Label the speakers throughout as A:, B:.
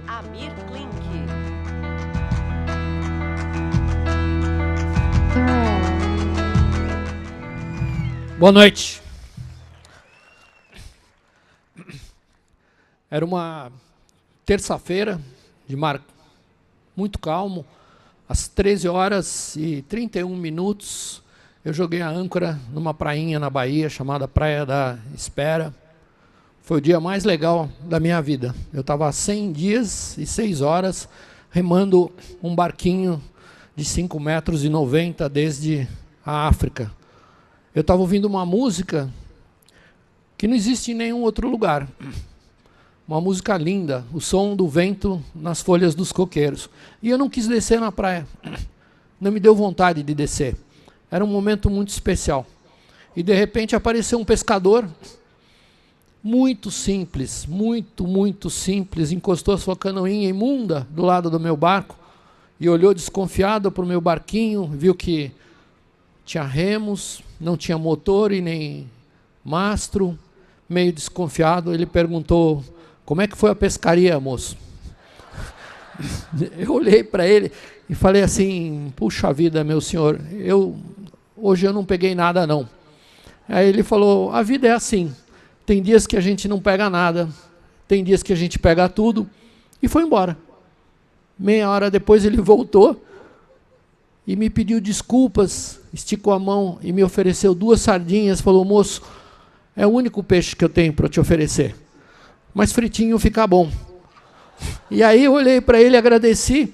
A: Amir Klink.
B: Boa noite. Era uma terça-feira de mar muito calmo. Às 13h31, eu joguei a âncora numa prainha na Bahia, chamada Praia da Espera. Foi o dia mais legal da minha vida. Eu estava há 100 dias e 6 horas remando um barquinho de 5,90 metros desde a África. Eu estava ouvindo uma música que não existe em nenhum outro lugar. Uma música linda, o som do vento nas folhas dos coqueiros. E eu não quis descer na praia. Não me deu vontade de descer. Era um momento muito especial. E de repente apareceu um pescador, muito simples, muito simples, encostou a sua canoinha imunda do lado do meu barco e olhou desconfiado para o meu barquinho, viu que tinha remos, não tinha motor e nem mastro. Meio desconfiado, ele perguntou: como é que foi a pescaria, moço? Eu olhei para ele e falei assim: puxa vida, meu senhor, hoje eu não peguei nada não. Aí ele falou: a vida é assim, tem dias que a gente não pega nada, tem dias que a gente pega tudo, e foi embora. Meia hora depois ele voltou e me pediu desculpas, esticou a mão e me ofereceu 2 sardinhas, falou: moço, é o único peixe que eu tenho para te oferecer, mas fritinho fica bom. E aí eu olhei para ele, agradeci,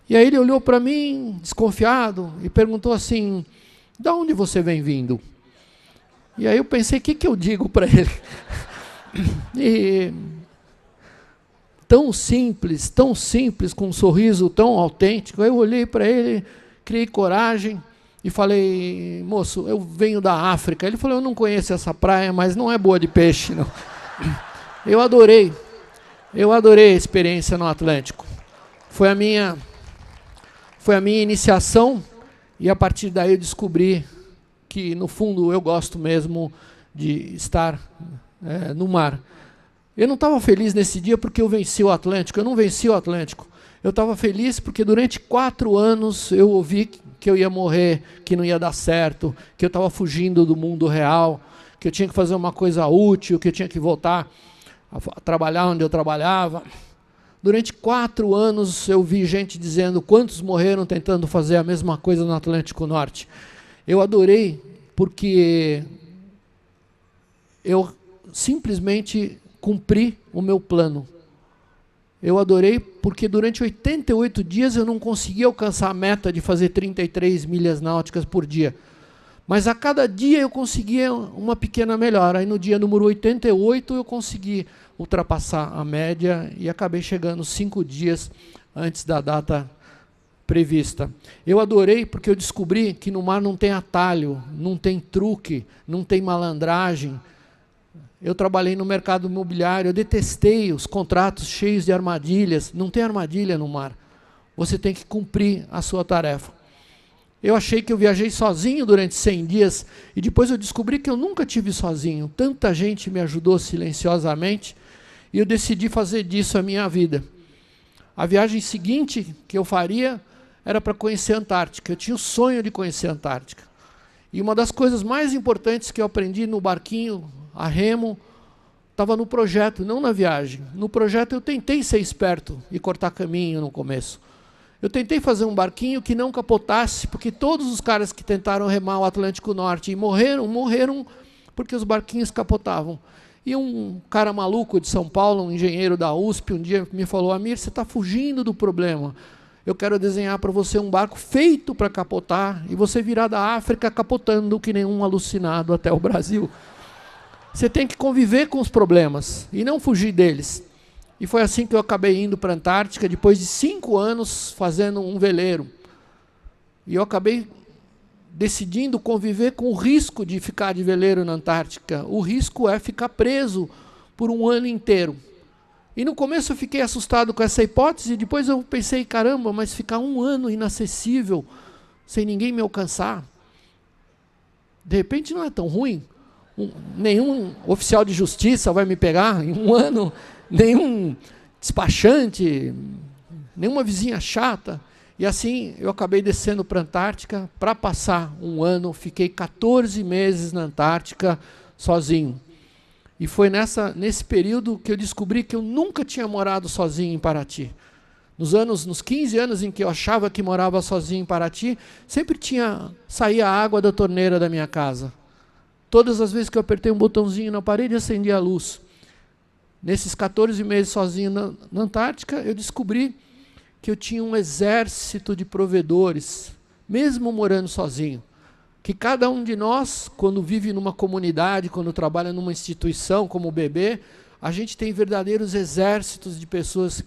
B: e aí ele olhou para mim, desconfiado, e perguntou assim: de onde você vem vindo? E aí eu pensei, o que eu digo para ele? E tão simples, com um sorriso tão autêntico. Aí eu olhei para ele, criei coragem e falei: moço, eu venho da África. Ele falou: eu não conheço essa praia, mas não é boa de peixe, não. Eu adorei a experiência no Atlântico. Foi a minha iniciação, e a partir daí eu descobri que, no fundo, eu gosto mesmo de estar no mar. Eu não estava feliz nesse dia porque eu venci o Atlântico, eu não venci o Atlântico. Eu estava feliz porque durante 4 anos eu ouvi que eu ia morrer, que não ia dar certo, que eu estava fugindo do mundo real, que eu tinha que fazer uma coisa útil, que eu tinha que voltar a trabalhar onde eu trabalhava. Durante 4 anos eu vi gente dizendo quantos morreram tentando fazer a mesma coisa no Atlântico Norte. Eu adorei porque eu simplesmente cumpri o meu plano. Eu adorei porque durante 88 dias eu não consegui alcançar a meta de fazer 33 milhas náuticas por dia. Mas a cada dia eu conseguia uma pequena melhora. Aí no dia número 88 eu consegui ultrapassar a média e acabei chegando 5 dias antes da data prevista. Eu adorei porque eu descobri que no mar não tem atalho, não tem truque, não tem malandragem. Eu trabalhei no mercado imobiliário, eu detestei os contratos cheios de armadilhas. Não tem armadilha no mar. Você tem que cumprir a sua tarefa. Eu achei que eu viajei sozinho durante 100 dias e depois eu descobri que eu nunca tive sozinho. Tanta gente me ajudou silenciosamente e eu decidi fazer disso a minha vida. A viagem seguinte que eu faria era para conhecer a Antártica. Eu tinha o sonho de conhecer a Antártica. E uma das coisas mais importantes que eu aprendi no barquinho, a remo, estava no projeto, não na viagem. No projeto eu tentei ser esperto e cortar caminho no começo. Eu tentei fazer um barquinho que não capotasse, porque todos os caras que tentaram remar o Atlântico Norte e morreram porque os barquinhos capotavam. E um cara maluco de São Paulo, um engenheiro da USP, um dia me falou: Amir, você está fugindo do problema. Eu quero desenhar para você um barco feito para capotar e você virar da África capotando que nem um alucinado até o Brasil. Você tem que conviver com os problemas e não fugir deles. E foi assim que eu acabei indo para a Antártica, depois de 5 anos fazendo um veleiro. E eu acabei decidindo conviver com o risco de ficar de veleiro na Antártica. O risco é ficar preso por 1 ano inteiro. E no começo eu fiquei assustado com essa hipótese, e depois eu pensei: caramba, mas ficar 1 ano inacessível, sem ninguém me alcançar, de repente não é tão ruim. Nenhum oficial de justiça vai me pegar em 1 ano, nenhum despachante, nenhuma vizinha chata. E assim eu acabei descendo para a Antártica para passar um ano. Fiquei 14 meses na Antártica sozinho. E foi nesse período que eu descobri que eu nunca tinha morado sozinho em Paraty. Nos 15 anos em que eu achava que morava sozinho em Paraty, sempre saía água da torneira da minha casa. Todas as vezes que eu apertei um botãozinho na parede, acendia a luz. Nesses 14 meses sozinho na Antártica, eu descobri que eu tinha um exército de provedores, mesmo morando sozinho. Que cada um de nós, quando vive numa comunidade, quando trabalha numa instituição como o BB, a gente tem verdadeiros exércitos de pessoas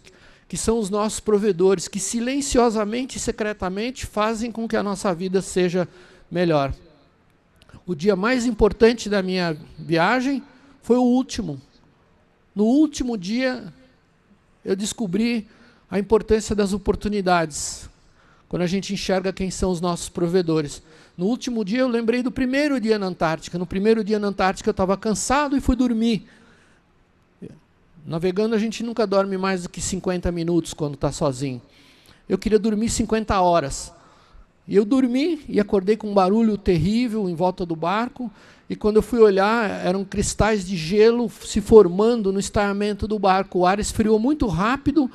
B: que são os nossos provedores, que silenciosamente e secretamente fazem com que a nossa vida seja melhor. O dia mais importante da minha viagem foi o último. No último dia, eu descobri a importância das oportunidades, quando a gente enxerga quem são os nossos provedores. No último dia, eu lembrei do primeiro dia na Antártica. No primeiro dia na Antártica, eu estava cansado e fui dormir. Navegando, a gente nunca dorme mais do que 50 minutos quando está sozinho. Eu queria dormir 50 horas. E eu dormi e acordei com um barulho terrível em volta do barco. E quando eu fui olhar, eram cristais de gelo se formando no estaiamento do barco. O ar esfriou muito rápido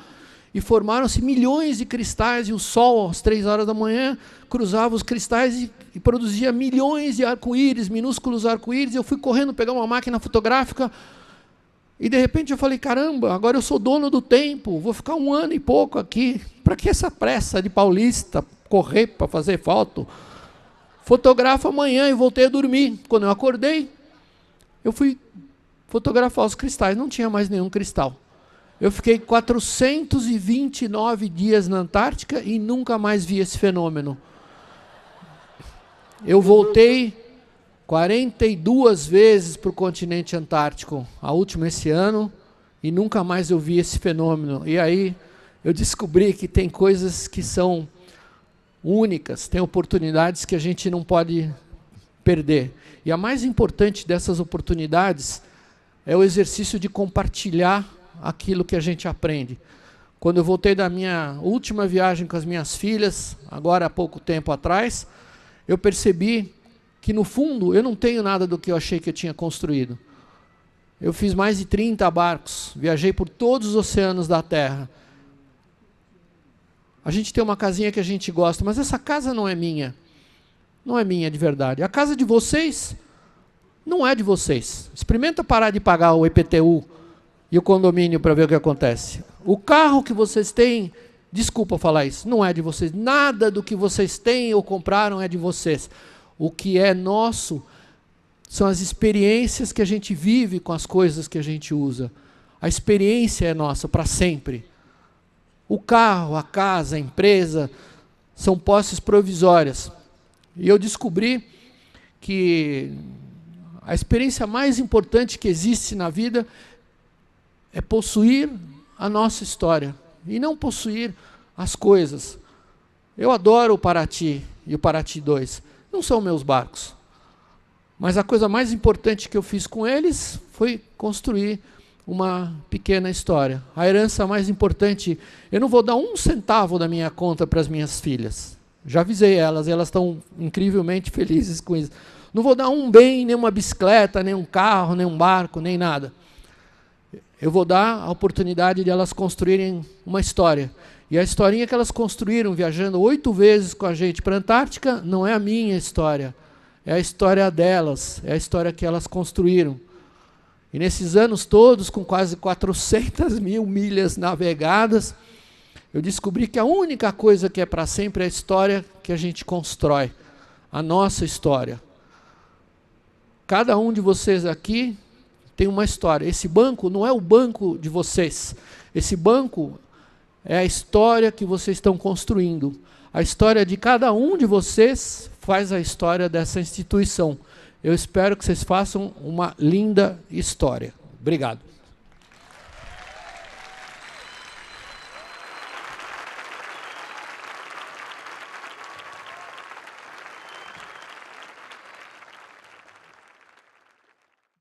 B: e formaram-se milhões de cristais. E o sol, às 3 horas da manhã, cruzava os cristais e produzia milhões de arco-íris, minúsculos arco-íris. Eu fui correndo pegar uma máquina fotográfica. E, de repente, eu falei, caramba, agora eu sou dono do tempo, vou ficar 1 ano e pouco aqui. Para que essa pressa de paulista correr para fazer foto? Fotografo amanhã e voltei a dormir. Quando eu acordei, eu fui fotografar os cristais. Não tinha mais nenhum cristal. Eu fiquei 429 dias na Antártica e nunca mais vi esse fenômeno. Eu voltei 42 vezes para o continente antártico, a última esse ano, e nunca mais eu vi esse fenômeno. E aí eu descobri que tem coisas que são únicas, tem oportunidades que a gente não pode perder. E a mais importante dessas oportunidades é o exercício de compartilhar aquilo que a gente aprende. Quando eu voltei da minha última viagem com as minhas filhas, agora há pouco tempo atrás, eu percebi que, no fundo, eu não tenho nada do que eu achei que eu tinha construído. Eu fiz mais de 30 barcos, viajei por todos os oceanos da Terra. A gente tem uma casinha que a gente gosta, mas essa casa não é minha. Não é minha de verdade. A casa de vocês não é de vocês. Experimenta parar de pagar o IPTU e o condomínio para ver o que acontece. O carro que vocês têm, desculpa falar isso, não é de vocês. Nada do que vocês têm ou compraram é de vocês. O que é nosso são as experiências que a gente vive com as coisas que a gente usa. A experiência é nossa para sempre. O carro, a casa, a empresa são posses provisórias. E eu descobri que a experiência mais importante que existe na vida é possuir a nossa história e não possuir as coisas. Eu adoro o Paraty e o Paraty 2. Não são meus barcos. Mas a coisa mais importante que eu fiz com eles foi construir uma pequena história. A herança mais importante, eu não vou dar 1 centavo da minha conta para as minhas filhas. Já avisei elas, e elas estão incrivelmente felizes com isso. Não vou dar um bem, nem uma bicicleta, nem um carro, nem um barco, nem nada. Eu vou dar a oportunidade de elas construírem uma história. E a historinha que elas construíram, viajando 8 vezes com a gente para a Antártica, não é a minha história. É a história delas, é a história que elas construíram. E nesses anos todos, com quase 400 mil milhas navegadas, eu descobri que a única coisa que é para sempre é a história que a gente constrói. A nossa história. Cada um de vocês aqui tem uma história. Esse banco não é o banco de vocês. Esse banco é a história que vocês estão construindo. A história de cada um de vocês faz a história dessa instituição. Eu espero que vocês façam uma linda história. Obrigado.